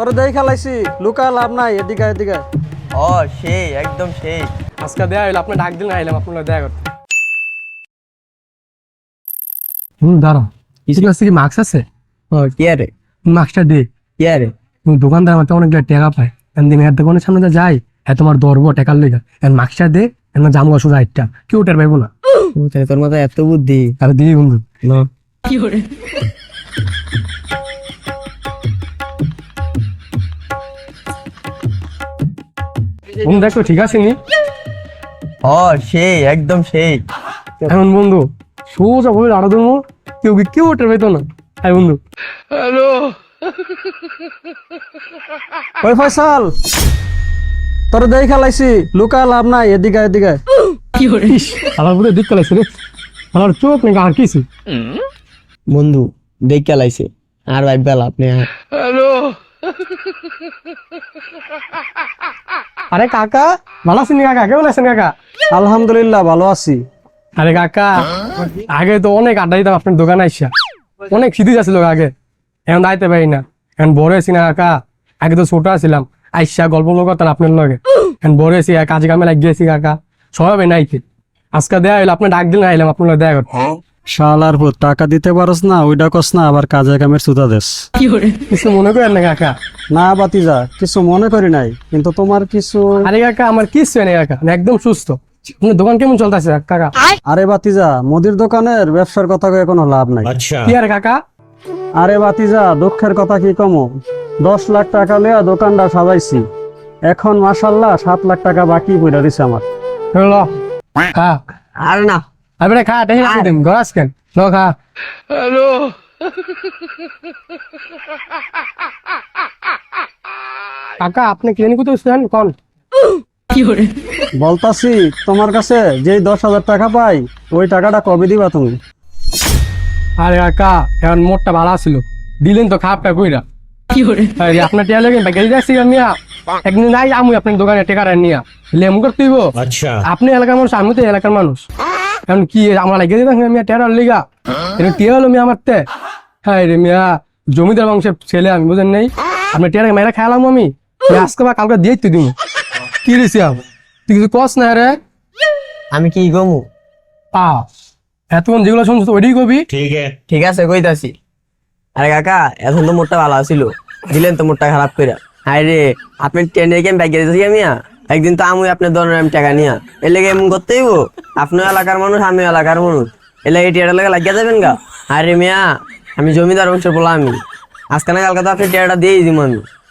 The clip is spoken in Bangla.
তোর দেই খেলাইছি লুকা লাভ নাই এদিকে এদিকে। ও সেই একদম সেই। আজকে দেয়া হইলো আপনি ডাক দিলেন আইলাম আপনার দেখা করতে। দাঁড়াও কিছু কাছে কি মাস্ক আছে? ও কি আরে মাস্কটা দে। কি আরে দোকানদার আমার অনেকগুলো টাকা পায় দিন এর দোকানের সামনে যাই তোমার ধরবো টাকার লেগা মাস্কটা দে জামু ওষুধ আইটটা কেউ টের পাইবো না। তোর মাথায় এত বুদ্ধি। আরে দিদি বন্ধু বন্ধু দেখো ঠিক আছে নি? ও সেই একদম সেই। এখন বন্ধু সোজা ভাবে আরো ধরবো কেউ টের পাইতো না। হ্যাঁ বন্ধু ওই ফয়সাল তোর দেই খেলাইছি লুকা লাভ নাই এদিকে এদিকে। আমার বুঝে দিক কালাইছে রে আমার চোখ নাকি আর কিছু। বন্ধু দেখ লাইছে আর ভাই বেলা আপনি আরে কাকা ভালো আছেন কাকা? কেমন আছেন কাকা? আলহামদুলিল্লাহ ভালো আছি। আরে কাকা আগে তো অনেক আড্ডা দিতাম আপনার দোকানে আইসা, অনেক স্মৃতি যাচ্ছিল আগে, এখন দাইতে পারি না। এখন বড় হয়েছি না কাকা, আগে তো ছোট ছিলাম আইসা গল্প করতাম আপনার লগে, এখন বড় হয়েছি কাজে কামে লাগিয়েছি কাকা সবাই নাইতে। আজকে দেয়া হইলো আপনার ডাক দিন আইলাম আপনার দেখা করতে। শালার পুত টাকা দিতে পারস না ওইটা কস না আবার কাজে কামের সুতা দেশ। কিছু মনে করেন না কাকা? না বাতিজা কিছু মনে করি নাই, কিন্তু তোমার কিছু। আরে কাকা আমার কিছু নেই কাকা, আমি একদম সুস্থ। আপনার দোকান কেমন চলতেছে কাকা? আরে বাতিজা মুদির দোকানের ব্যবসার কথা কয়ে কোনো লাভ নাই। কি আরে কাকা? আরে বাতিজা দুঃখের কথা কি কমো, 10 লাখ টাকা লিয়া দোকানটা সাজাইছি, এখন মাশাল্লাহ 7 লাখ টাকা বাকি পড়ে দিছে আমার। ল খা আর না আরে খা টেনশন দিম গরাস কেন ল খা। কাকা আপনি ক্লিনিক করতেছেন কোন? বলতাছি তোমার কাছে যেই 10,000 টাকা পাই ওই টাকাটা কবে দিবা তুমি? আরে কাকা এখন মোটটা ভালো ছিল, দিলেন তো খাপটা কইরা। আরে আপনার টিয়া লাগেন ভাই গেলি যাচ্ছি মিয়া, একদিন নাই আমি আপনার দোকানে টেকাটা নিয়া লেমু করতে দিব। আপনি এলাকার মানুষ আমি তো এলাকার মানুষ, এখন কি আমার লাগে মিয়া টেরার লিগা টিয়া হলো মিয়া আমার তে। হ্যাঁ রে মিয়া জমিদার বংশের ছেলে আমি, বুঝেন নাই? আপনার টিয়ারে মেয়েরা খেলাম আমি আজকে বা কালকে দিয়ে দিব। কি রেছি তুই কিছু কস না রে? আমি কি গমু এতক্ষণ যেগুলো শুনছো ওইটাই কবি। ঠিক আছে কইতাছি। আরে কাকা এখন তো মোটটা ভালো ছিল, দিলেন তো মোটটা খারাপ করে। আরে আপনি ট্রেনে কেন ব্যাগ গেছি আমি একদিন তো আমি আপনার ধরনের আমি টাকা নিয়া এর লেগে এমন করতে হইব। আপনার এলাকার মানুষ আমি এলাকার মানুষ, এর লেগে টিয়াটা লেগে লাগিয়ে যাবেন গা। আরে মিয়া আমি জমিদার বংশের বলা, আমি আজকে না কালকে তো আপনি টিয়াটা দিয়েই দিব আমি।